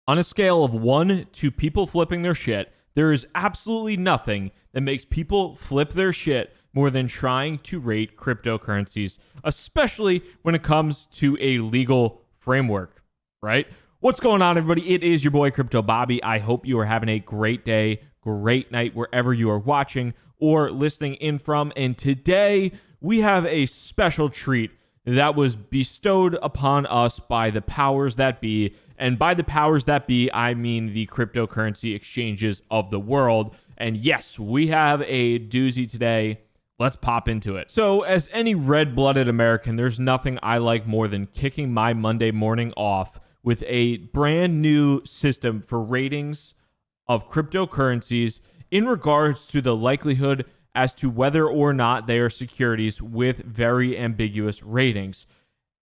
On a scale of 1 to people flipping their shit, there is absolutely nothing that makes people flip their shit more than trying to rate cryptocurrencies, especially when it comes to a legal framework, right? What's going on, everybody? It is your boy, Crypto Bobby. I hope you are having a great day, great night, wherever you are watching or listening in from. And today, we have a special treat that was bestowed upon us by the powers that be. And by the powers that be, I mean the cryptocurrency exchanges of the world. And yes, we have a doozy today. Let's pop into it. So, as any red-blooded American, there's nothing I like more than kicking my Monday morning off with a brand new system for ratings of cryptocurrencies in regards to the likelihood as to whether or not they are securities with very ambiguous ratings.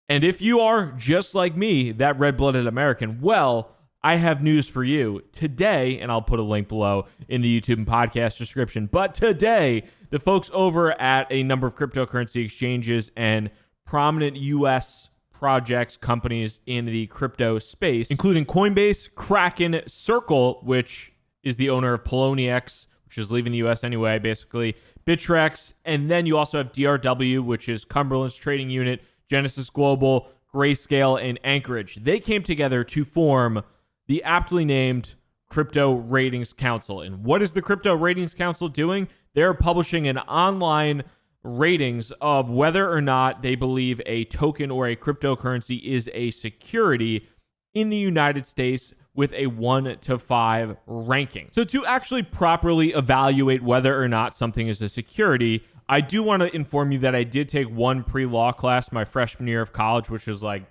And if you are just like me, that red-blooded American, well, I have news for you. Today, and I'll put a link below in the YouTube and podcast description, but today, the folks over at a number of cryptocurrency exchanges and prominent U.S. projects, companies in the crypto space, including Coinbase, Kraken, Circle, which is the owner of Poloniex, which is leaving the U.S. anyway, basically, Bittrex, and then you also have DRW, which is Cumberland's trading unit, Genesis Global, Grayscale, and Anchorage. They came together to form the aptly named Crypto Ratings Council. And what is the Crypto Ratings Council doing? They're publishing an online ratings of whether or not they believe a token or a cryptocurrency is a security in the United States with a 1 to 5 ranking. So to actually properly evaluate whether or not something is a security, I do want to inform you that I did take one pre-law class my freshman year of college, which was like,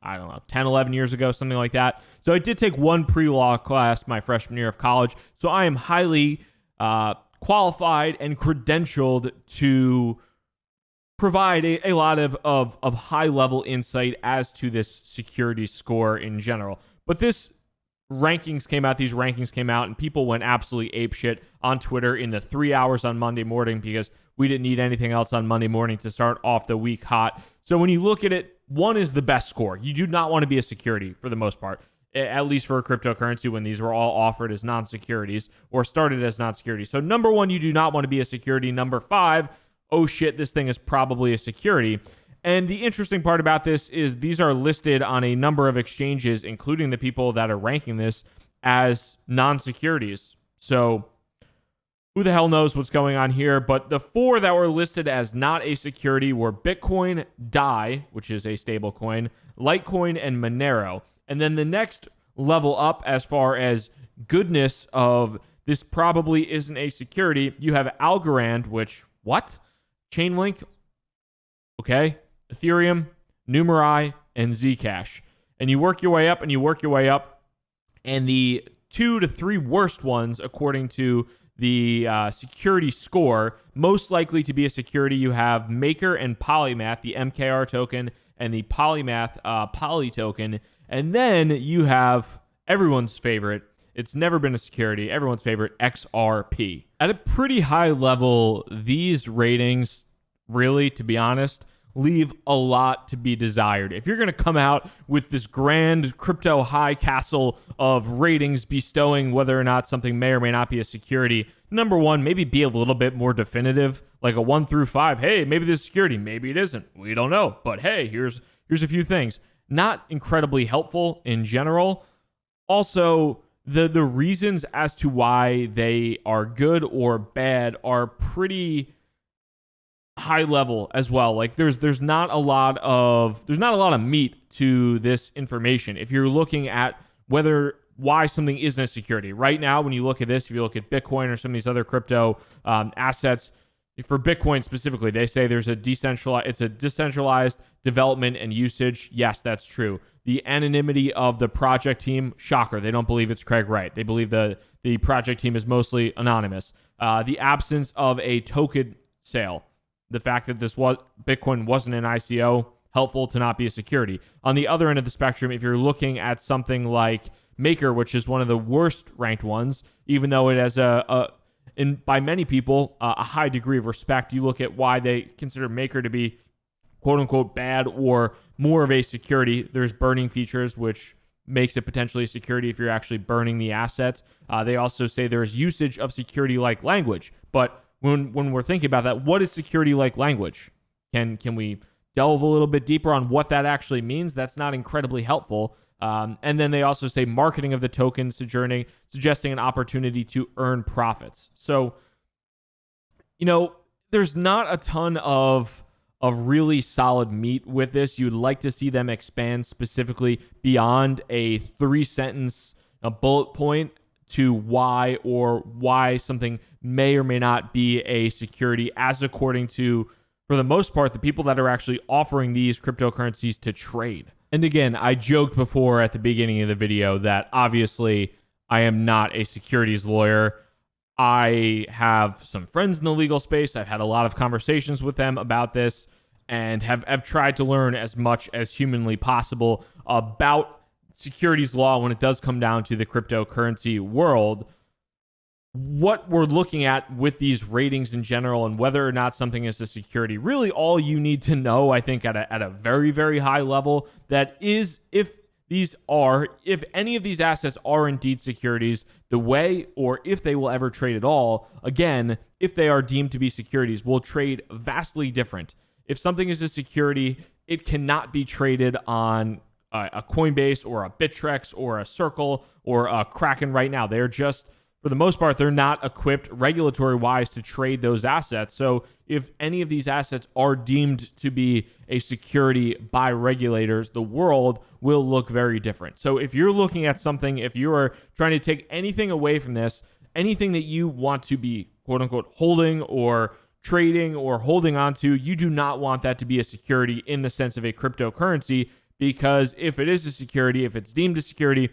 I don't know, 10, 11 years ago, something like that. So I did take one pre-law class my freshman year of college. So I am highly qualified and credentialed to provide a lot of high-level insight as to this security score in general. But these rankings came out, and people went absolutely apeshit on Twitter in the 3 hours on Monday morning because we didn't need anything else on Monday morning to start off the week hot. So when you look at it, 1 is the best score. You do not want to be a security for the most part, at least for a cryptocurrency when these were all offered as non-securities or started as non-securities. So number 1, you do not want to be a security. Number 5, oh shit, this thing is probably a security. And the interesting part about this is these are listed on a number of exchanges, including the people that are ranking this as non-securities. So who the hell knows what's going on here? But the 4 that were listed as not a security were Bitcoin, DAI, which is a stable coin, Litecoin, and Monero. And then the next level up as far as goodness of this probably isn't a security, you have Algorand, which, what? Chainlink, okay, Ethereum, Numerai, and Zcash. And you work your way up and you work your way up. And the 2 to 3 worst ones, according to the security score, most likely to be a security, you have Maker and Polymath, the MKR token, and the Polymath Poly token. And then you have everyone's favorite, it's never been a security, everyone's favorite, XRP. At a pretty high level, these ratings, really, to be honest, leave a lot to be desired. If you're going to come out with this grand crypto high castle of ratings bestowing whether or not something may or may not be a security, number 1, maybe be a little bit more definitive, like a 1 through 5. Hey, maybe this is security, maybe it isn't. We don't know. But hey, here's a few things. Not incredibly helpful in general. Also, the reasons as to why they are good or bad are pretty high level as well. Like there's not a lot of meat to this information. If you're looking at why something isn't a security right now, when you look at this, if you look at Bitcoin or some of these other crypto assets, for Bitcoin specifically, they say it's a decentralized development and usage. Yes, that's true. The anonymity of the project team, shocker. They don't believe it's Craig Wright. They believe the project team is mostly anonymous. The absence of a token sale. The fact that Bitcoin wasn't an ICO, helpful to not be a security. On the other end of the spectrum, if you're looking at something like Maker, which is one of the worst ranked ones, even though it has by many people, a high degree of respect, you look at why they consider Maker to be quote unquote bad or more of a security. There's burning features, which makes it potentially a security if you're actually burning the asset. They also say there is usage of security-like language. But when we're thinking about that, what is security-like language? Can we delve a little bit deeper on what that actually means? That's not incredibly helpful. And then they also say marketing of the token suggesting an opportunity to earn profits. So, there's not a ton of really solid meat with this. You'd like to see them expand specifically beyond a 3-sentence bullet point to why something may or may not be a security, as according to, for the most part, the people that are actually offering these cryptocurrencies to trade. And again, I joked before at the beginning of the video that obviously I am not a securities lawyer. I have some friends in the legal space. I've had a lot of conversations with them about this and have tried to learn as much as humanly possible about securities law when it does come down to the cryptocurrency world. What we're looking at with these ratings in general and whether or not something is a security, really all you need to know, I think, at a very, very high level, that is if any of these assets are indeed securities, the way, or if they will ever trade at all, again, if they are deemed to be securities, will trade vastly different. If something is a security, it cannot be traded on a Coinbase or a Bittrex or a Circle or a Kraken right now. They're just, for the most part, they're not equipped regulatory-wise to trade those assets. So if any of these assets are deemed to be a security by regulators, the world will look very different. So if you're looking at something, if you are trying to take anything away from this, anything that you want to be, quote-unquote, holding or trading or holding on to, you do not want that to be a security in the sense of a cryptocurrency, because if it is a security, if it's deemed a security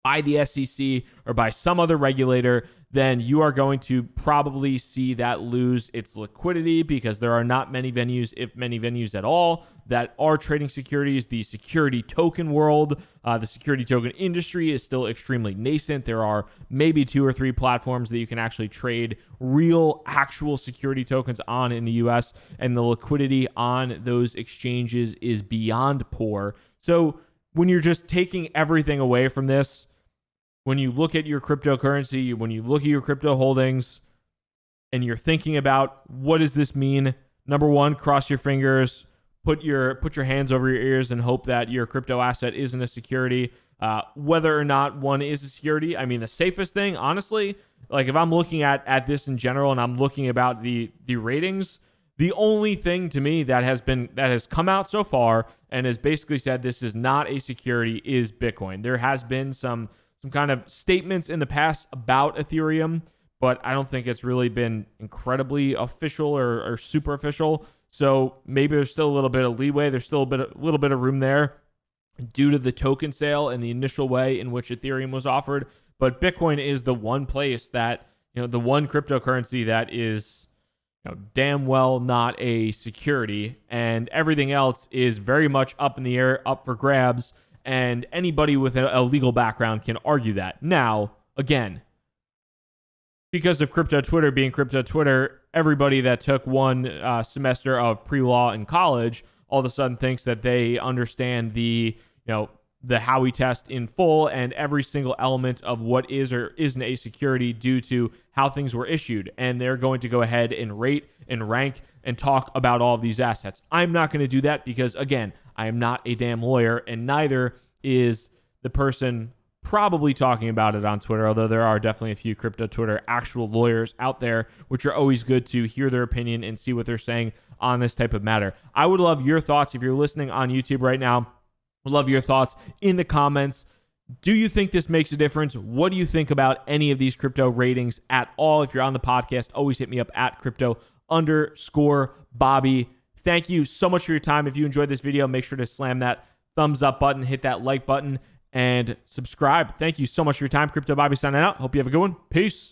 by the SEC or by some other regulator, then you are going to probably see that lose its liquidity, because there are not many venues, if many venues at all, that are trading securities. The security token world, the security token industry is still extremely nascent. There are maybe 2 or 3 platforms that you can actually trade real, actual security tokens on in the US, and the liquidity on those exchanges is beyond poor. So when you're just taking everything away from this, when you look at your cryptocurrency, when you look at your crypto holdings, and you're thinking about what does this mean, number one, cross your fingers, put your hands over your ears, and hope that your crypto asset isn't a security. Whether or not one is a security, I mean, the safest thing, honestly, like if I'm looking at this in general and I'm looking about the ratings, the only thing to me that has come out so far and has basically said this is not a security is Bitcoin. There has been some kind of statements in the past about Ethereum, but I don't think it's really been incredibly official or super official. So maybe there's still a little bit of leeway. There's still a little bit of room there due to the token sale and the initial way in which Ethereum was offered. But Bitcoin is the one place that, the one cryptocurrency that is damn well not a security, and everything else is very much up in the air, up for grabs. And anybody with a legal background can argue that. Now, again, because of crypto Twitter being crypto Twitter, everybody that took one semester of pre-law in college all of a sudden thinks that they understand the Howey test in full and every single element of what is or isn't a security due to how things were issued. And they're going to go ahead and rate and rank and talk about all of these assets. I'm not going to do that because, again, I am not a damn lawyer, and neither is the person probably talking about it on Twitter, although there are definitely a few crypto Twitter actual lawyers out there, which are always good to hear their opinion and see what they're saying on this type of matter. I would love your thoughts if you're listening on YouTube right now. Would love your thoughts in the comments. Do you think this makes a difference? What do you think about any of these crypto ratings at all? If you're on the podcast, always hit me up at crypto_Bobby. Thank you so much for your time. If you enjoyed this video, make sure to slam that thumbs up button, hit that like button, and subscribe. Thank you so much for your time. Crypto Bobby signing out. Hope you have a good one. Peace.